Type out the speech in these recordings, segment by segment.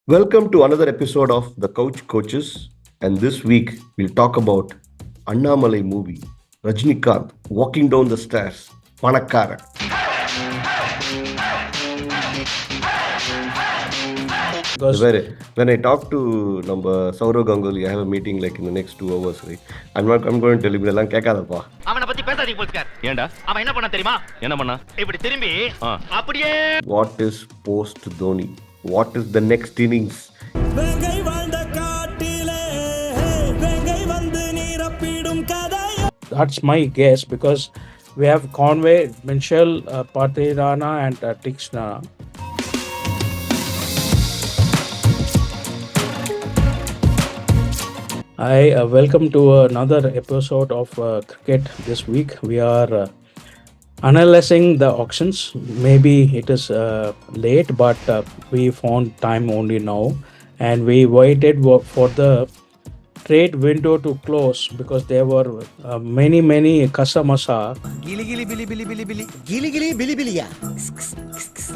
Welcome to another episode of The Couch Coaches. And this week we'll talk about annamalai movie. Rajnikant walking down the stairs. Panakara. Because When I talk to number Saurav Ganguly, I have a meeting like in the next 2 hours, right? I'm going to tell him இதெல்லாம் கேட்காதப்பா. அவனை பத்தி பேசாதீங்க போலீஸ்கார். ஏண்டா அவன் என்ன பண்ண தெரியுமா? என்ன பண்ணா? இப்படி திரும்பி அப்படியே What is post Dhoni? What is the next innings? that's my guess, because we have Conway, Minchell, Patirana and Tixna. Hi, welcome to another episode of Cricket this week. We are analyzing the auctions. Maybe it is late, but we found time only now, and we waited for the trade window to close because there were many kasamasa gili gili bili bili bili bili gili gili bili bili ya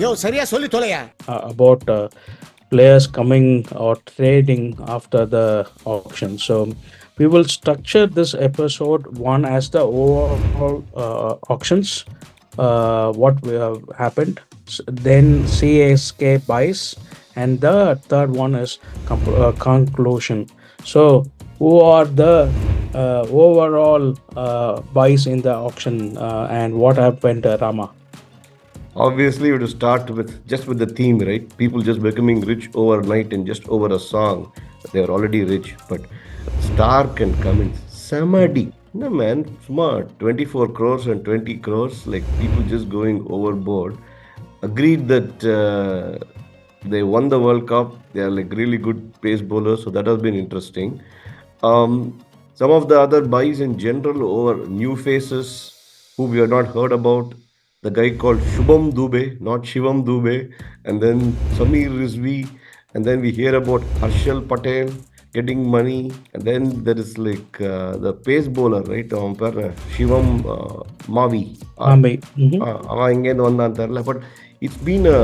yo சரியா சொல்லி தொலையா about players coming or trading after the auction. So we will structure this episode one as the overall auctions, what happened, then CSK Buys, and the third one is conclusion. So who are the overall buys in the auction, and what happened, Rama? Obviously, you have to start with the theme, right? People just becoming rich overnight and just over a song. They are already rich, but star can come in. Samadhi. No man, smart. 24 crores and 20 crores. Like people just going overboard. Agreed that they won the World Cup. They are like really good pace bowlers. So that has been interesting. Some of the other buys in general over new faces who we have not heard about. The guy called Shubham Dubey, not Shivam Dubey, and then Samir Rizvi, and then we hear about Harshal Patel getting money, and then there is like the pace bowler, right? Shivam Mavi. அவன் எங்கேருந்து வந்தான் தெரியல, but it's been a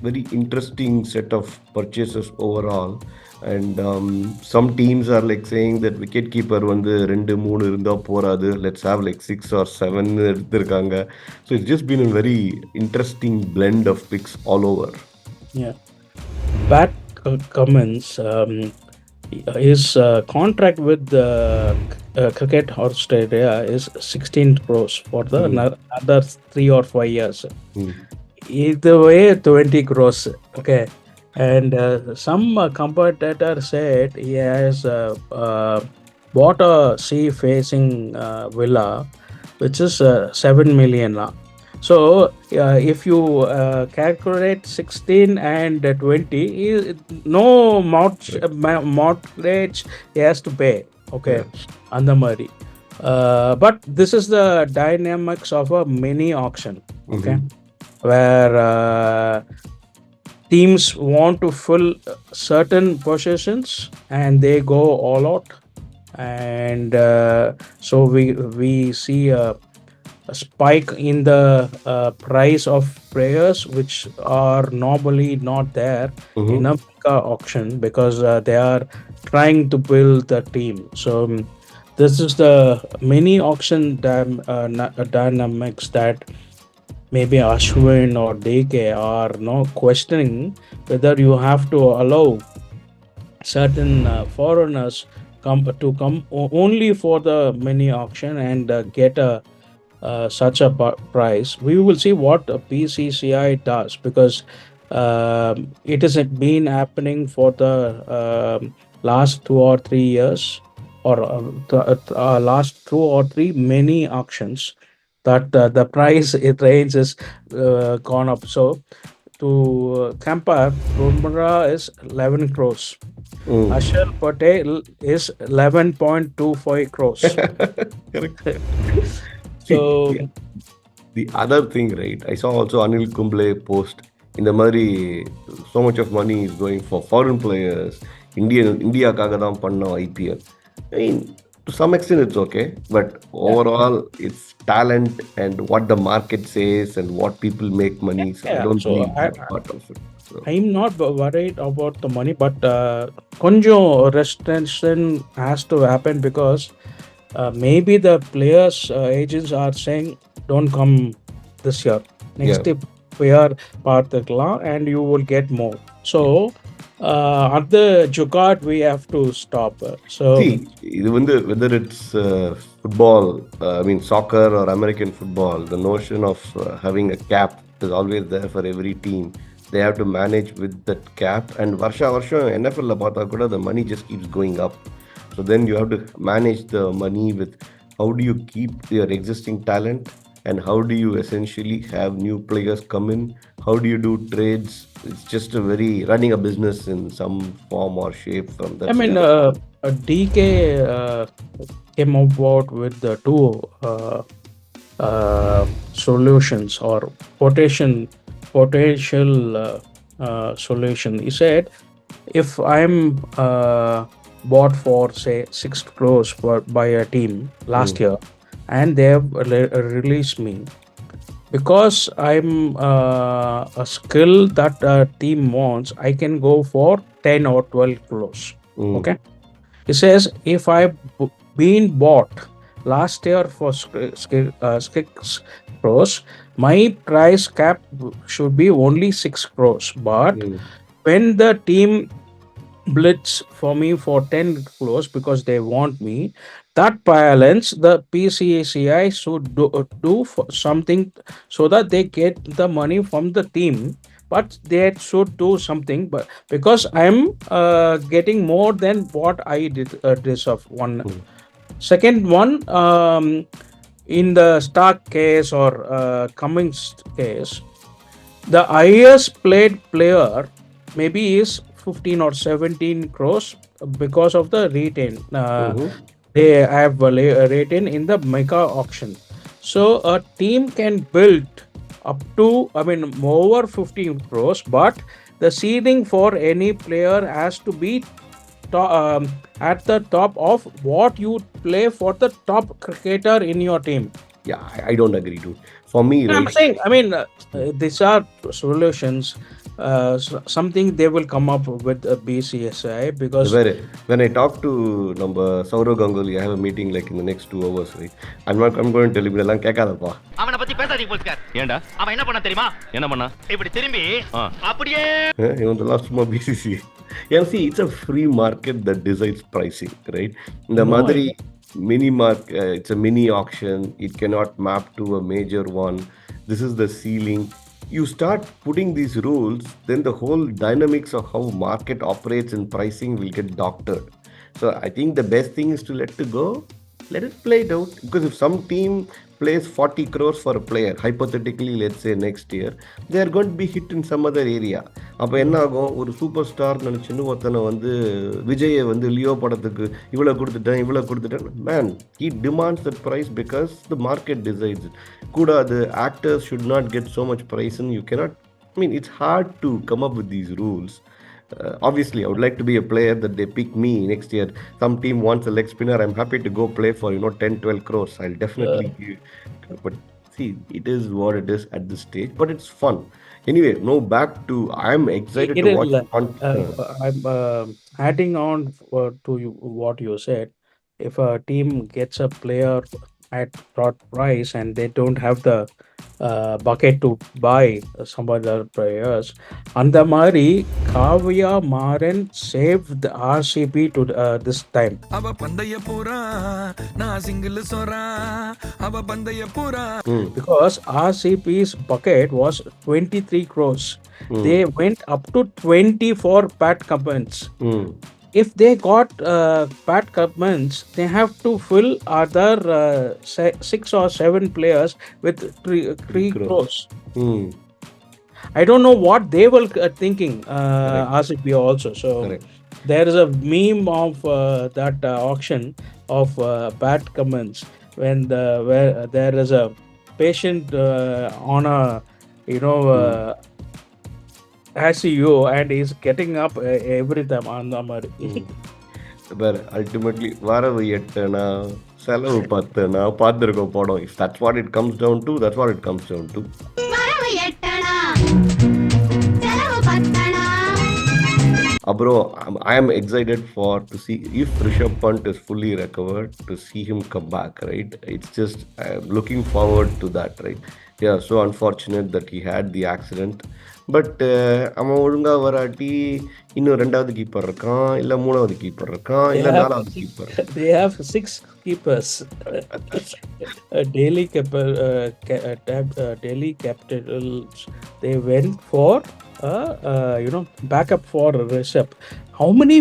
very interesting set of purchases overall. And some teams are like saying that wicket keeper வந்து 2-3 இருந்தா போறாது, let's have like 6 or 7 எடுத்திருக்காங்க. So it's just been a very interesting blend of picks all over. Yeah. Pat Cummins, his contract with Cricket Australia is 16 crores for the another 3 or 5 years. Either way, 20 crores. Okay. And some competitor said he has bought a sea-facing villa, which is 7 million. So if you calculate 16 and 20, no mortgage he has to pay. Okay, and the money. But this is the dynamics of a mini auction. Okay, where teams want to fill certain positions and they go all out, and so we see a spike in the price of players which are normally not there in a mega auction, because they are trying to build the team. So this is the mini auction dynamics that maybe Ashwin or DK are now questioning whether you have to allow certain foreigners to come only for the mini auction and get such a price. We will see what BCCI does, because it has been happening for the last 2 or 3 years, or last 2 or 3 mini auctions, that the price it range is gone up. So to compare, Bumrah is 11 crores. Ashal Patel is 11.25 crores. So the other thing, right? I saw also Anil Kumble post in the Murray, so much of money is going for foreign players. India kaga dhaan panna IPL. I mean, to some extent it's okay, but Yeah, overall it's talent and what the market says and what people make money. So I yeah. don't So believe that part of it. So I'm not worried about the money, but கொஞ்சம் restriction has to happen because maybe the players agents are saying don't come this year. yeah. Next year பார்த்துக்கலாம் and you will get more. So at the jugaad we have to stop. So See, இது வந்து whether it's football, I mean soccer or American football, the notion of having a cap is always there for every team. They have to manage with that cap, and வருஷம் NFL ல பார்த்தா கூட the money just keeps going up. So then you have to manage the money with how do you keep your existing talent and how do you essentially have new players come in? How do you do trades? It's just a very running a business in some form or shape from that I mean, standpoint. DK came about with the two solutions or potential solution. He said, if I'm bought for say 6 crores by a team last year, and they have released me because I'm a skill that a team wants, I can go for 10 or 12 crores. Okay. It says if I've been bought last year for 6 crores, my price cap should be only 6 crores. But when the team blitz for me for 10 crores because they want me, that balance the PCACI should do for something so that they get the money from the team, but they should do something. But because I'm getting more than what I did deserve. One second one, in the Stark case or Cummings case, the highest played player maybe is 15 or 17 crores because of the retain. They have retain in the mega auction. So a team can build up to, I mean, over 15 crores, but the seeding for any player has to be at the top of what you play for the top cricketer in your team. Yeah, I don't agree, dude. For me, I'm right? saying, I mean, these are solutions. Something they will come up with a BCSI because When I talk to number Saurav Ganguly, I have a meeting like in the next 2 hours, right? I'm going to tell him இதெல்லாம் கேட்காதப்பா. அவனை பத்தி பேசாதீங்க போலீஸ்கார். ஏண்டா அவன் என்ன பண்ண தெரியுமா? என்ன பண்ணா? இப்படி திரும்பி அப்படியே இவன்லாம் சும்மா BCCI. Yeah, see, it's a free market that decides pricing, right? இந்த No, மாதிரி mini market, it's a mini auction. It cannot map to a major one. This is the ceiling. You start putting these rules, then the whole dynamics of how market operates and pricing will get doctored. So I think the best thing is to let it go, let it play it out. Because if some team plays 40 crores for a player, hypothetically, let's say next year, they are going to be hit in some other area. அப்போ என்ன ஆகும், ஒரு super star நினச்சின்னு ஒருத்தனை வந்து விஜயை வந்து Leo படத்துக்கு இவ்வளோ கொடுத்துட்டேன் man, he demands that price because the market decides it. கூடாது, actors should not get so much price and you cannot, I mean, it's hard to come up with these rules. Obviously, I would like to be a player that they pick me next year. Some team wants a leg spinner. I'm happy to go play for 10, 12 crores. I'll definitely give. But see, it is what it is at this stage. But it's fun. Anyway, no, back to I'm excited to watch. I'm adding on to what you said. If a team gets a player at broad price and they don't have the bucket to buy some other players, அந்த மாதிரி Kavya Maran saved the RCB to this time. அவ பந்தய பூரா நான் single சோரா அவ பந்தய பூரா Because RCB's bucket was 23 crores. They went up to 20 for Pat Cummins. If they got Pat Cummins, they have to fill other 6 or 7 players with 3 crores. I don't know what they were thinking, RCB also. So there is a meme of that auction of Pat Cummins when where there is a patient on a ICU and he's getting up every time on the But ultimately, வரவு எட்டனா செலவு பத்தனா பார்த்துருக்கோம் படம். If that's what it comes down to, that's what it comes down to. வரவு எட்டணா செலவு பத்தணா Bro, I am excited for to see if Rishabh Pant is fully recovered to see him come back, right? It's just I'm looking forward to that, right? Yeah, so unfortunate that he had the accident. But அவன் ஒழுங்கா வராட்டி இன்னும் ரெண்டாவது keeper இருக்கான், இல்லை மூணாவது keeper இருக்கான், They இல்லை have நாலாவது keeper. they have six keepers. Daily Daily Capitals. They went for backup for Rishabh. How many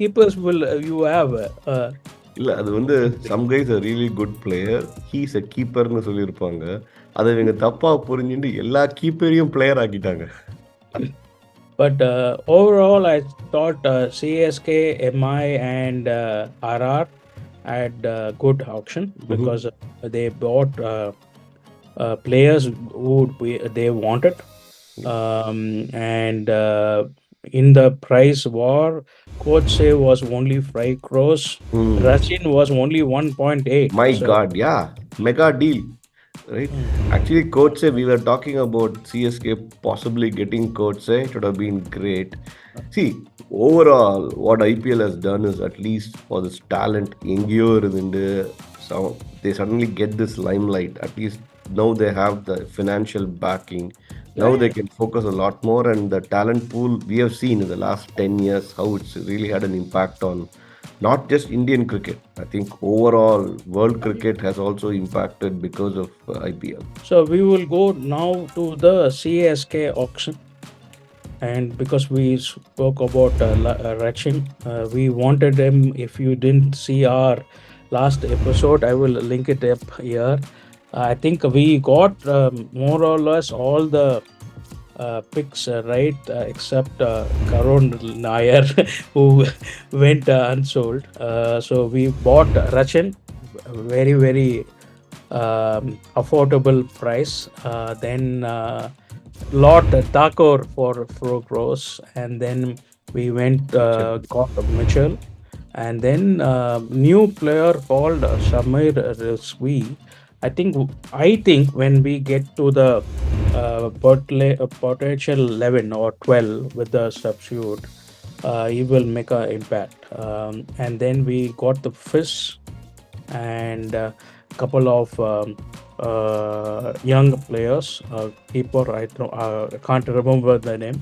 keepers will you have? இல்லை அது வந்து some guys a really good player, he's a கீப்பர்னு சொல்லியிருப்பாங்க. அதை இவங்க தப்பாக புரிஞ்சுட்டு எல்லா கீப்பரையும் பிளேயர் ஆக்கிட்டாங்க. But overall, I thought CSK, MI, and RR had good auction because they bought players who they wanted. And in the price war, coach say was only 5 crores. Russian was only 1.8. My God, yeah, mega deal, right? Actually, coach say we were talking about CSK possibly getting coach say it would have been great. See, overall, what IPL has done is at least for this talent, Engure so they suddenly get this limelight. At least now they have the financial backing. Now they can focus a lot more, and the talent pool we have seen in the last 10 years how it's really had an impact on not just Indian cricket. I think overall world cricket has also impacted because of IPL. So we will go now to the CSK auction. And because we spoke about Rachin, we wanted him. If you didn't see our last episode, I will link it up here. I think we got more or less all the picks right, except Karun Nair, who went unsold. So we bought Rachin, very, very affordable price. Then Lord Thakur for 4 crores, and then we went got Mitchell, and then new player called Shamir Rizvi. I think when we get to the potential 11 or 12 with the substitute, he will make an impact. And then we got the Fish and a couple of young players, keeper, I can't remember the name.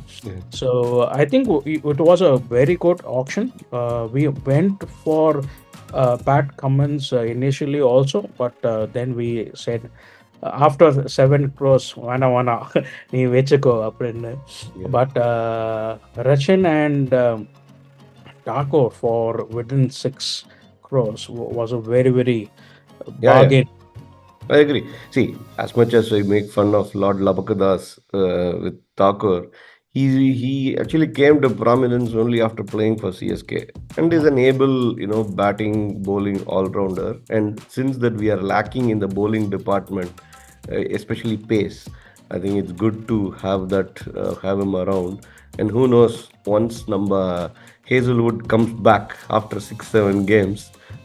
So I think it was a very good auction. We went for Pat Cummins initially also, but then we said after 7 crores vana nee vechiko appadinu. But Rachin and Thakur for within 6 crores was a very, very bargain. I agree. See, as much as I make fun of Lord Labakadas with Thakur, he actually came to prominence only after playing for CSK and is an able, batting, bowling all-rounder. And since that we are lacking in the bowling department, especially pace, I think it's good to have him around. And who knows, once number Hazelwood comes back after 6-7 games,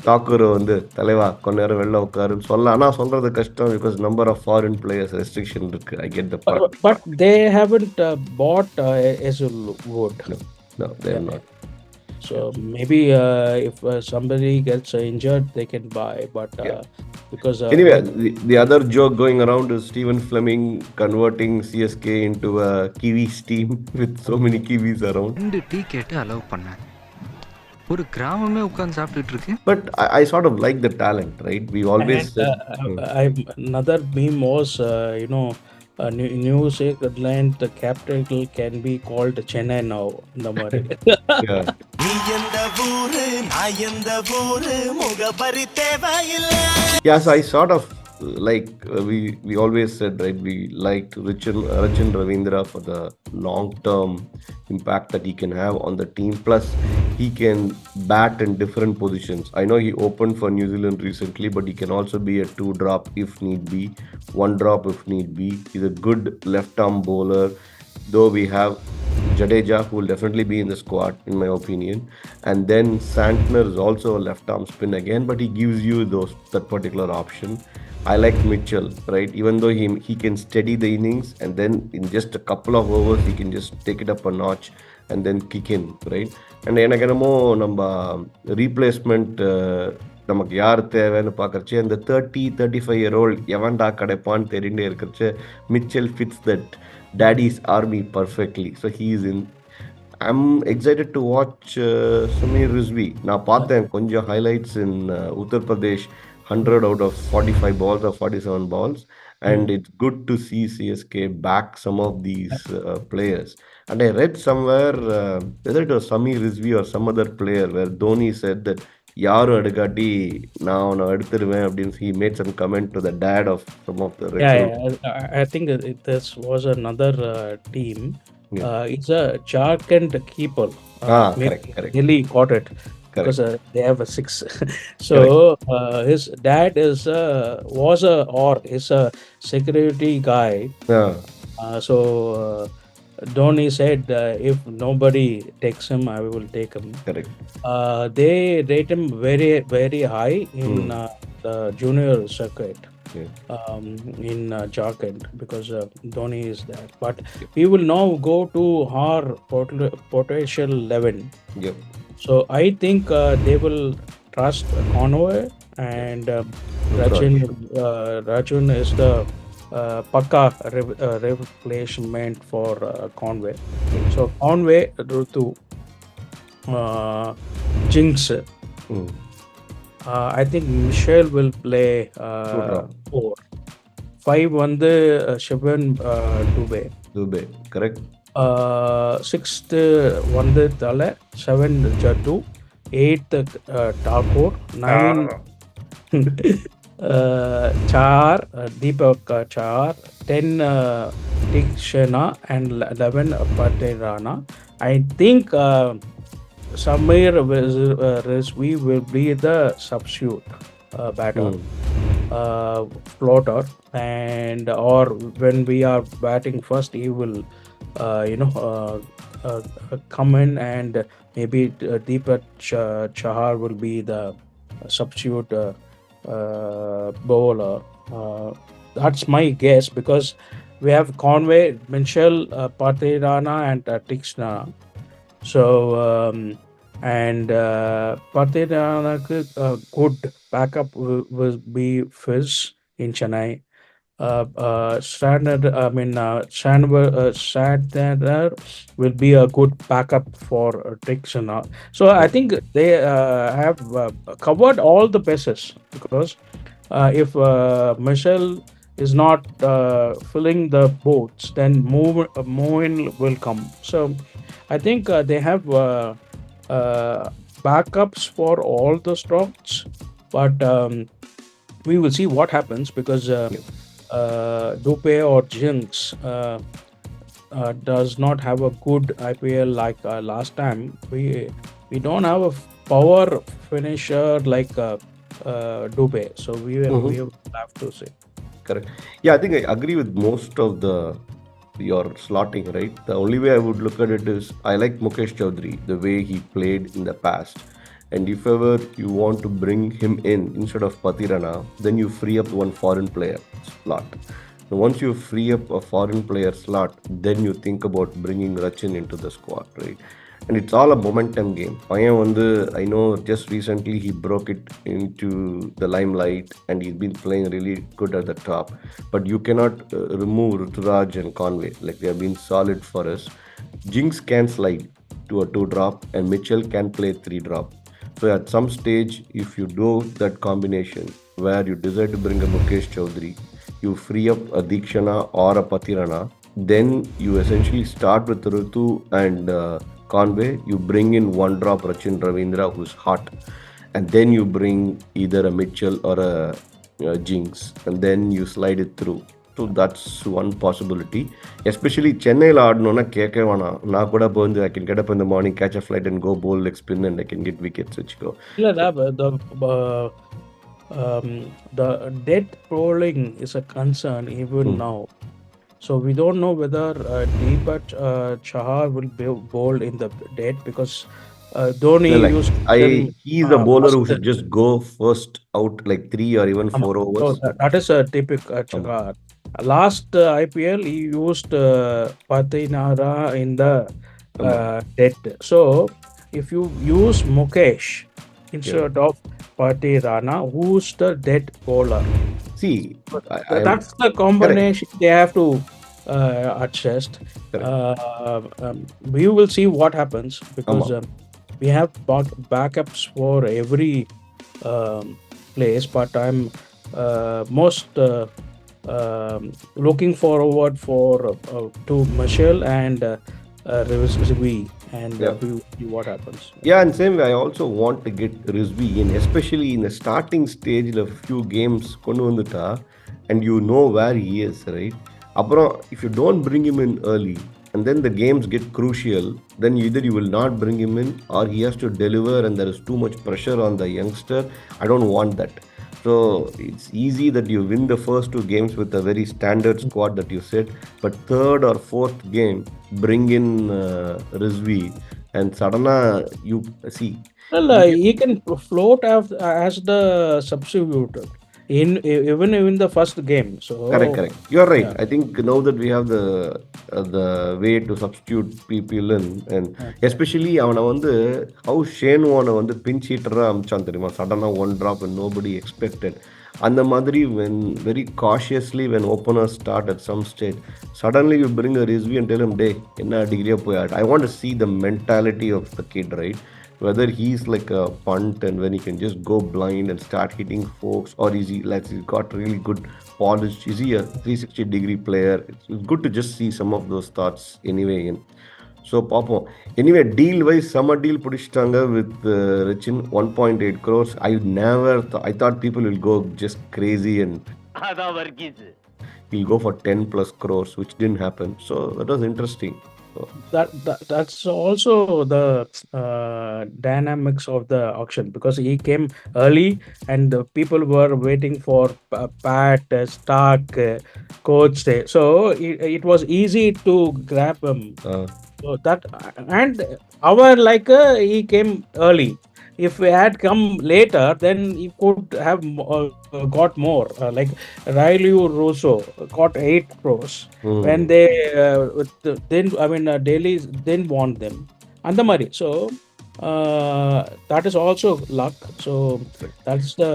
Thakur வந்து தலைவா கொஞ்ச நேரம் வெளில உட்காருன்னு சொல்லலாம். ஆனால் சொல்றது கஷ்டம் because number of foreign players restriction இருக்கு. I get the part. But they haven't bought Hazelwood. No, they are not. So maybe if somebody gets injured, they can buy. But because anyway, the other joke going around is Stephen Fleming converting CSK into a Kiwis team with so many Kiwis around. 2 tea கேட்டு allow பண்ணேன். ஒரு கிராமமே உட்கார்ந்து சாப்பிட்டுட்டு இருக்கு. But I sort of like the talent, right? We always another meme was news headline, the capital can be called Chennai now. இந்த மாதிரி. Yeah. Yes, I sort of like we always said, right? We liked Rachin Ravindra for the long-term impact that he can have on the team. Plus, he can bat in different positions. I know he opened for New Zealand recently, but he can also be a 2-drop if need be, 1-drop if need be. He's a good left-arm bowler. Though we have Jadeja, who will definitely be in the squad, in my opinion. And then Santner is also a left arm spin again, but he gives you that particular option. I like Mitchell, right? Even though he can steady the innings, and then in just a couple of overs he can just take it up a notch and then kick in, right? And எனக்கு என்னமோ நம்ம replacement நமக்கு யார் தேவைன்னு பார்க்கறச்சு அந்த 35-year-old எவன்டா கிடைப்பான்னு தெரிண்டே இருக்கிறச்சு Mitchell fits that daddy's army perfectly. So he is in. I'm excited to watch Samir Rizvi. நான் பார்த்தேன் கொஞ்சம் highlights in Uttar Pradesh, 100 out of 45 balls or 47 balls. And it's good to see CSK back some of these players. And I read somewhere, whether it was Samir Rizvi or some other player, where Dhoni said that யாரும் எடுக்காட்டி நான் அவனை எடுத்துருவேன் அப்படின்னு he made some comment to the dad of some of the recruits. I think this was another team. Yeah. It's a Jharkhand keeper. Correct. Delhi caught it because they have a 6. So his dad was a security guy. Yeah. So Dhoni said, if nobody takes him, I will take him. Correct. They rate him very, very high in the junior circuit. In Jharkhand because Dhoni is there. But we will now go to our potential 11. Yep. So I think they will trust Conway and Rajun is the Pakka replacement for Conway. So Conway, Rutu, Jinx. I think Michelle will play 4. 5 வந்து Shivan Dubey. Correct. 6th வந்து Tale, 7th Jaddu, 8th Thakur, 9 Char, Deepak Char, 10 Dikshana and 11 Patirana. I think Samir Rizvi will be the substitute batter, floater, and or when we are batting first, he will, come in, and maybe Deepak Chahar will be the substitute bowler. That's my guess because we have Conway, Mitchell, Patirana, and Tixna. So and Patiranaku good backup will be Fizz in Chennai. Sandner will be a good backup for Dixon. So I think they have covered all the bases because if Michelle is not filling the boats, then Moin will come. So I think they have backups for all the stocks, but we will see what happens because Dupe or Jinx does not have a good IPL like last time. We don't have a power finisher like Dupe, so we will have to see. Correct. Yeah, I think I agree with most of your slotting, right? The only way I would look at it is I like Mukesh Chaudhary, the way he played in the past. And if ever you want to bring him in instead of Patirana, then you free up one foreign player slot. So once you free up a foreign player slot, then you think about bringing Rachin into the squad, right? And it's all a momentum game. I know just recently he broke it into the limelight and he's been playing really good at the top. But you cannot remove Ruturaj and Conway. Like they have been solid for us. Jinx can slide to a 2-drop and Mitchell can play 3-drop. So at some stage, if you do that combination where you decide to bring a Mukesh Chaudhary, you free up a Dikshana or a Patirana, then you essentially start with Rutu and Conway, you bring in 1-drop Rachin Ravindra who's hot, and then you bring either a Mitchell or a Jinx, and then you slide it through. So that's one possibility. Especially Chennai ஆடணும்னா கேட்க வேணாம். நான் கூட போந்து I can get up in the morning, catch a flight and go bowl leg spin and I can get wickets. வச்சுக்கோ. The death bowling is a concern even now. So we don't know whether Deepak Chahar will be bowled in the dead because No, Dhoni like used I, them he's a bowler first. who should just go first out like 3 or even 4 So overs. that is a typical Ama. Chahar. Last IPL, he used Patinara in the Ama. dead. So if you use Mukesh Yeah. instead of Patirana, who's the dead bowler? See, But I am that's the correct. combination they have to adjust. Correct. We will see what happens because Ama. we have backups for every um, place, but I'm most looking forward for to Michelle and Rizvi, and Yeah. we will see what happens. Yeah, and same way, I also want to get Rizvi in, especially in the starting stage of few games கொண்டு வந்துட்டா, and you know where he is, right? அப்புறம் if you don't bring him in early, and then the games get crucial, then either you will not bring him in or he has to deliver and there is too much pressure on the youngster. I don't want that. So it's easy that you win the first 2 games with a very standard squad that you set, but third or fourth game, bring in Rizvi and suddenly you see. Well, he can float as the substitute even in the first game. Correct, So correct. You're right. yeah, I think now that we have the way to substitute people in, and okay. especially அவனை வந்து how Shane Warne வந்து pinch hitter அமிச்சான் தெரியுமா சடனாக one drop and nobody expected. அந்த மாதிரி when very cautiously when openers start at some stage, suddenly you bring a Rizvi and tell him, "Day, என்ன அடிக்கிறியா போய் ஆடு." I want to see the mentality of the kid, right? Whether he's like a punt and when he can just go blind and start hitting folks, or is he like he's got really good polish? Is he a 360-degree player? It's good to just see some of those thoughts anyway. So பார்ப்போம். Anyway, deal wise, summer deal பிடிச்சிட்டாங்க with Richin 1.8 crores. I thought people will go just crazy and அதான் Varghese. he'll go for 10 plus crores, which didn't happen. So that was interesting. So, That's also the dynamics of the auction because he came early and people were waiting for Pat, Stark, Coach. So it was easy to grab him. uh, So that and our like he came early. If we had come later, then he could have got more. Like Riley Russo got 8 crores when they then I mean Delhi didn't want them. And the money. So that is also luck. So that's the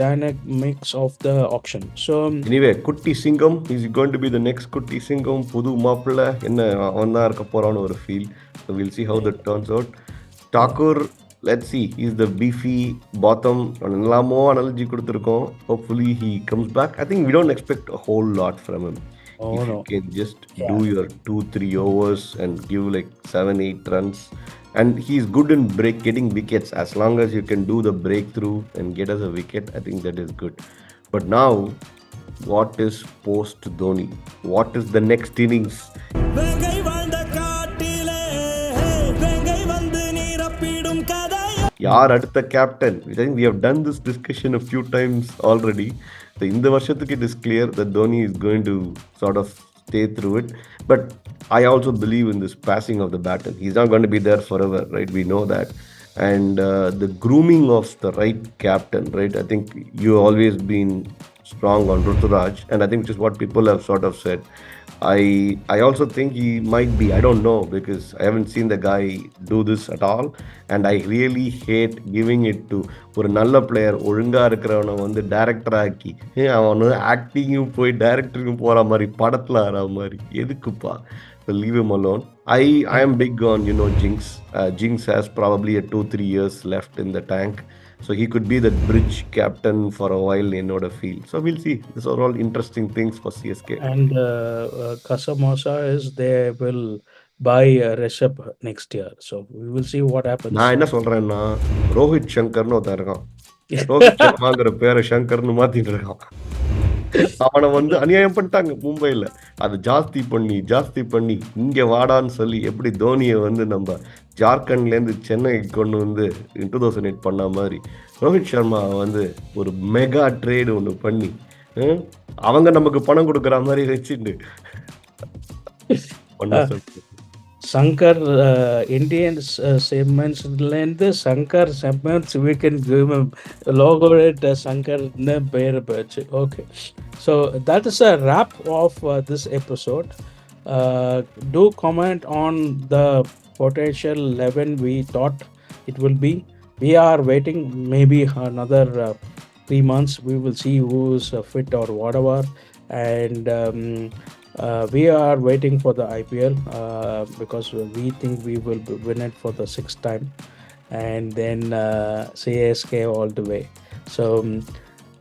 dynamics of the auction. So anyway, குட்டி சிங்கம் is going to be the next குட்டி சிங்கம் புது மாப்பிள்ளை என்ன அவன் தான் இருக்க போறான்னு ஒரு feel. So we'll see how that turns out. Thakur, let's see, he's the beefy bottom. எல்லாமோ அனாலஜி கொடுத்துருக்கோம். Hopefully he comes back. I think we don't expect a whole lot from him. Oh, If you no. can just do your 2-3 overs and give like 7-8 runs, and he's good in getting wickets. As long as you can do the breakthrough and get us a wicket, I think that is good. But now, what is post Dhoni? What is the next innings? யார் அடுத்த captain? I think we have done this discussion a few times already. So இந்த வருஷத்துக்கு it is clear that Dhoni is going to sort of stay through it. But I also believe in this passing of the baton. He's not going to be there forever, right? We know that. And the grooming of the right captain, right? I think you always been strong on Ruturaj, and I think which is what people have sort of said. I also think he might be, I don't know, because I haven't seen the guy do this at all, and I really hate giving it to ஒரு நல்ல player ஒழுங்கா இருக்கிறவனை வந்து director ஆக்கி அவன் ஆக்டிங்கும் போய் டைரக்டருக்கும் போற மாதிரி படத்துல ஆற மாதிரி எதுக்குப்பா? So leave him alone. I am big on Jinx. Jinx has probably a 2-3 years left in the tank. So he could be the bridge captain for a while in order field. So we'll see. These are all interesting things for CSK. And Kasamosa is they will buy Rishabh next year. So we will see what happens. நான் என்ன சொல்றேன்னா ரோஹித் சங்கர்னு ஒருத்தன் இருக்கான். ரோஹித் சர்மாங்கிற பேரை சங்கர்னு மாத்திட்டு இருக்கான். அவனை வந்து அநியாயம் பண்ணிட்டாங்க மும்பையில். அது ஜாஸ்தி பண்ணி இங்கே வாடான்னு சொல்லி எப்படி தோனியை வந்து நம்ம ஜார்க்கண்ட்லேருந்து சென்னைக்கு கொண்டு வந்து 2008 பண்ண மாதிரி ரோஹித் சர்மா வந்து ஒரு மெகா ட்ரேடு ஒன்று பண்ணி ஹம்? அவங்க நமக்கு பணம் கொடுக்குற மாதிரி வச்சுட்டு பண்ண சொல்றேன். Sankar Indian segments Sankar segments we can give him logo it Sankar பேர் போச்சு. Okay, so that is a wrap of this episode. Do comment on the potential 11 we thought it will be. We are waiting maybe another 3 months. We will see who is fit or whatever, and we are waiting for the IPL because we think we will win it for the 6th time, and then CSK all the way. So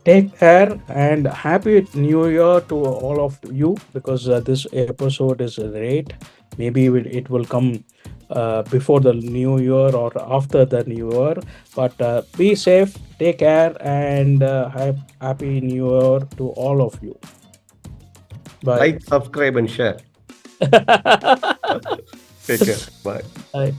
take care and happy new year to all of you, because this episode is late. Maybe it will come before the new year or after the new year, but be safe, take care, and happy new year to all of you. Bye. Like, subscribe and share. Take care. Bye. Bye.